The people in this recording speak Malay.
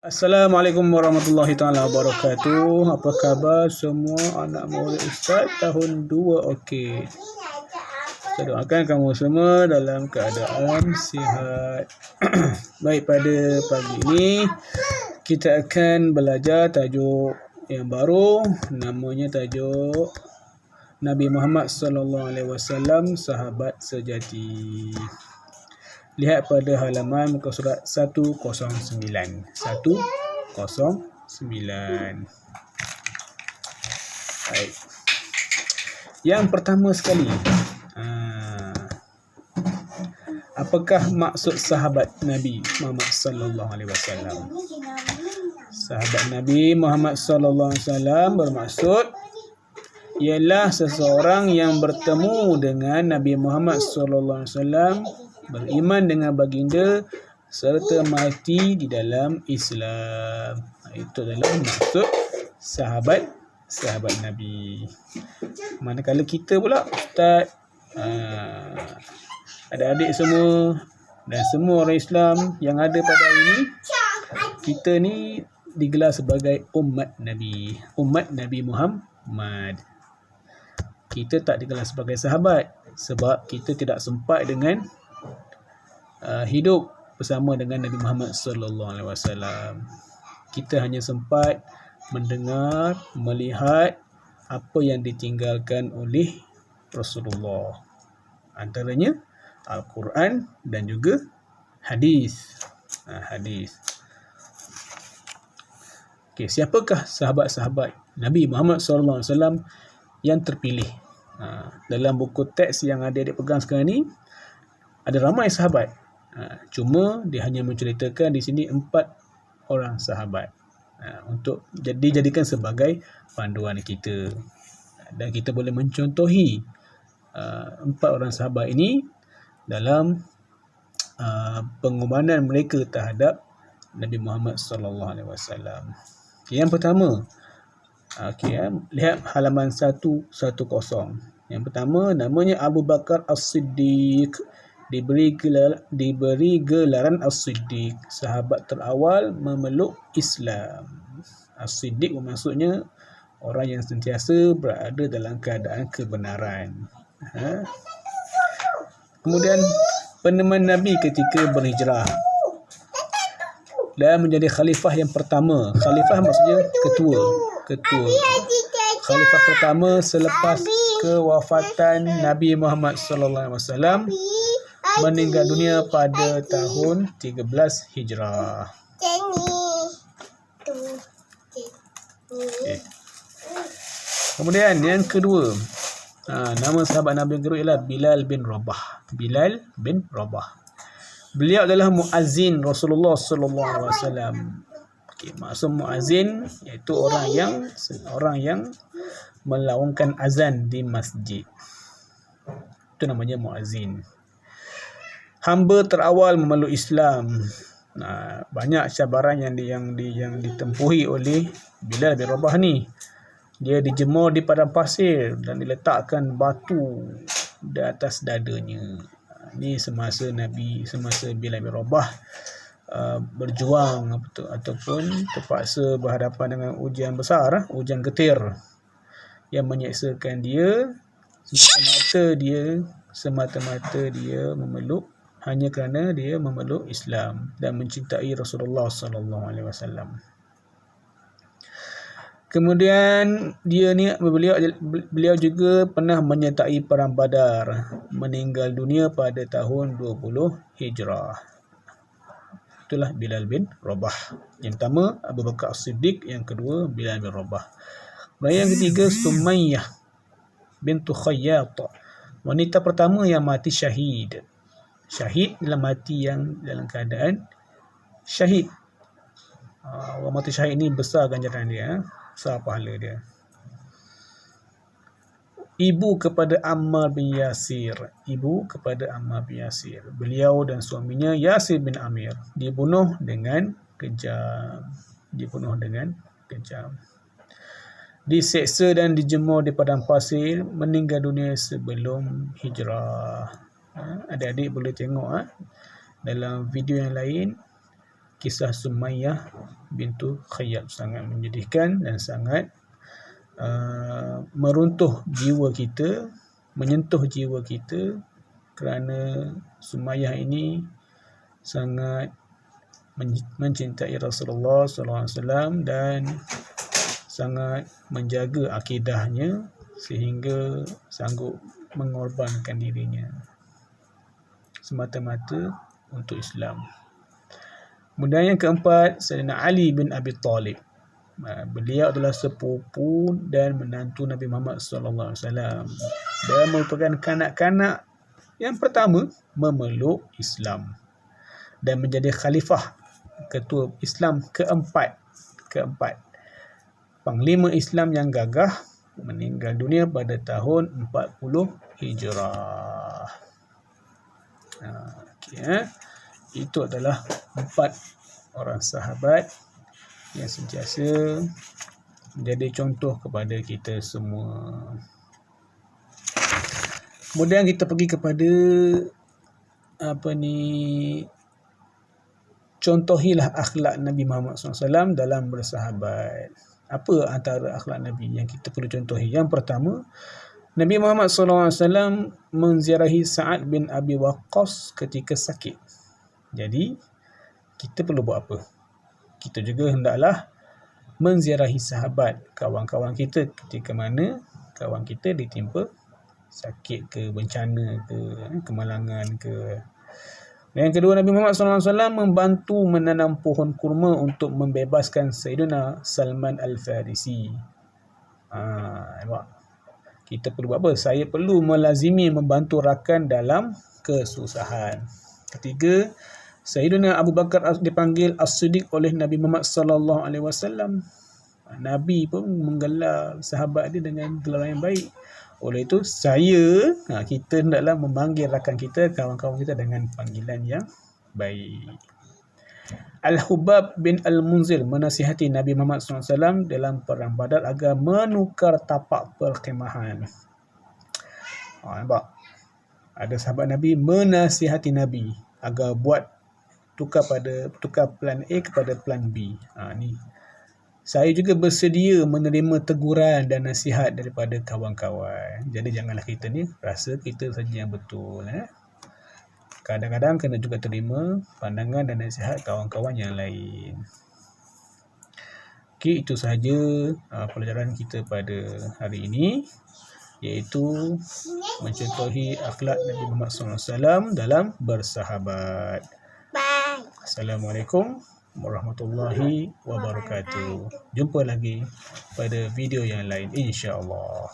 Assalamualaikum warahmatullahi taala wabarakatuh. Apa khabar semua anak murid Ustaz tahun 2? Okey. Saya doakan kamu semua dalam keadaan sihat. Baik, pada pagi ini kita akan belajar tajuk yang baru, namanya tajuk Nabi Muhammad sallallahu alaihi wasallam sahabat sejati. Lihat pada halaman muka surat 109. 109. Baik. Yang pertama sekali, apakah maksud sahabat Nabi Muhammad sallallahu alaihi wasallam? Sahabat Nabi Muhammad sallallahu alaihi wasallam bermaksud ialah seseorang yang bertemu dengan Nabi Muhammad sallallahu alaihi wasallam, beriman dengan baginda serta mati di dalam Islam. Itu adalah maksud sahabat Nabi. Manakala kita pula, Ustaz, adik-adik semua dan semua orang Islam yang ada pada hari ini, kita ni digelar sebagai umat Nabi Muhammad. Kita tak digelar sebagai sahabat sebab kita tidak sempat dengan hidup bersama dengan Nabi Muhammad sallallahu alaihi wasallam. Kita hanya sempat mendengar, melihat apa yang ditinggalkan oleh Rasulullah. Antaranya Al-Quran dan juga hadis. Okey, siapakah sahabat-sahabat Nabi Muhammad sallallahu alaihi wasallam yang terpilih? Dalam buku teks yang adik-adik pegang sekarang ni ada ramai sahabat. Cuma dia hanya menceritakan di sini 4 orang sahabat untuk dijadikan sebagai panduan kita, dan kita boleh mencontohi 4 orang sahabat ini dalam pengorbanan mereka terhadap Nabi Muhammad sallallahu alaihi wasallam. Yang pertama, lihat halaman 110. Yang pertama namanya Abu Bakar As-Siddiq, diberi gelaran As-Siddiq, sahabat terawal memeluk Islam. As-Siddiq maksudnya orang yang sentiasa berada dalam keadaan kebenaran. Kemudian peneman Nabi ketika berhijrah dan menjadi khalifah yang pertama. Khalifah maksudnya ketua. Khalifah pertama selepas kewafatan Nabi Muhammad sallallahu alaihi wasallam, meninggal dunia pada tahun 13 Hijrah. Kemudian yang kedua, nama sahabat Nabi yang kedua ialah Bilal bin Rabah. Beliau adalah muazzin Rasulullah sallallahu alaihi wasallam. Maksud muazzin iaitu orang yang melaungkan azan di masjid. Itu namanya muazzin. Hamba terawal memeluk Islam. Banyak cabaran yang ditempuhi oleh Bilal bin Rabah ni. Dia dijemur di padang pasir dan diletakkan batu di atas dadanya. Ini semasa Bilal bin Rabah berjuang ataupun terpaksa berhadapan dengan ujian besar, ujian getir yang menyeksakan dia semata-mata dia memeluk, hanya kerana dia memeluk Islam dan mencintai Rasulullah sallallahu alaihi wasallam. Kemudian beliau juga pernah menyertai perang Badar, meninggal dunia pada tahun 20 Hijrah. Itulah Bilal bin Rabah. Yang pertama Abu Bakar As-Siddiq, yang kedua Bilal bin Rabah. Dan yang ketiga Sumayyah bintu Khayyat, wanita pertama yang mati syahid. Syahid dalam mati yang dalam keadaan syahid. Orang mati syahid ni besar ganjaran dia, besar pahala dia. Ibu kepada Ammar bin Yasir. Beliau dan suaminya Yasir bin Amir dibunuh dengan kejam. Diseksa dan dijemur di padang pasir, meninggal dunia sebelum hijrah. Adik-adik boleh tengok dalam video yang lain kisah Sumayyah bintu Khayyat sangat menyedihkan dan sangat meruntuh jiwa kita, menyentuh jiwa kita, kerana Sumayyah ini sangat mencintai Rasulullah SAW dan sangat menjaga akidahnya sehingga sanggup mengorbankan dirinya semata-mata untuk Islam. Kemudian yang keempat, Sayyidina Ali bin Abi Talib. Beliau adalah sepupu dan menantu Nabi Muhammad SAW. Dia merupakan kanak-kanak yang pertama memeluk Islam dan menjadi khalifah ketua Islam keempat. Panglima Islam yang gagah meninggal dunia pada tahun 40 Hijrah. Itu adalah 4 orang sahabat yang sentiasa menjadi contoh kepada kita semua. Kemudian kita pergi kepada contohilah akhlak Nabi Muhammad SAW dalam bersahabat. Apa antara akhlak Nabi yang kita perlu contohi? Yang pertama, Nabi Muhammad SAW menziarahi Sa'ad bin Abi Waqqas ketika sakit. Jadi, kita perlu buat apa? Kita juga hendaklah menziarahi sahabat, kawan-kawan kita ketika mana kawan kita ditimpa sakit ke, bencana ke, kemalangan ke. Yang kedua, Nabi Muhammad SAW membantu menanam pohon kurma untuk membebaskan Sayyidina Salman Al-Farisi. Kita perlu buat apa? Saya perlu melazimi membantu rakan dalam kesusahan. Ketiga, Sayyidina Abu Bakar dipanggil As-Siddiq oleh Nabi Muhammad SAW. Nabi pun menggelar sahabat dia dengan gelar yang baik. Oleh itu, kita hendaklah memanggil rakan kita, kawan-kawan kita dengan panggilan yang baik. Al-Hubab bin Al-Munzir menasihati Nabi Muhammad SAW dalam perang Badar agar menukar tapak perkhemahan. Nampak? Ada sahabat Nabi menasihati Nabi agar tukar plan A kepada plan B. Ni. Saya juga bersedia menerima teguran dan nasihat daripada kawan-kawan. Jadi janganlah kita ni rasa kita saja yang betul. Kadang-kadang kena juga terima pandangan dan nasihat kawan-kawan yang lain. Okey, itu sahaja pelajaran kita pada hari ini, iaitu mencontohi akhlak Nabi Muhammad SAW dalam bersahabat. Bye. Assalamualaikum warahmatullahi wabarakatuh. Jumpa lagi pada video yang lain, insya-Allah.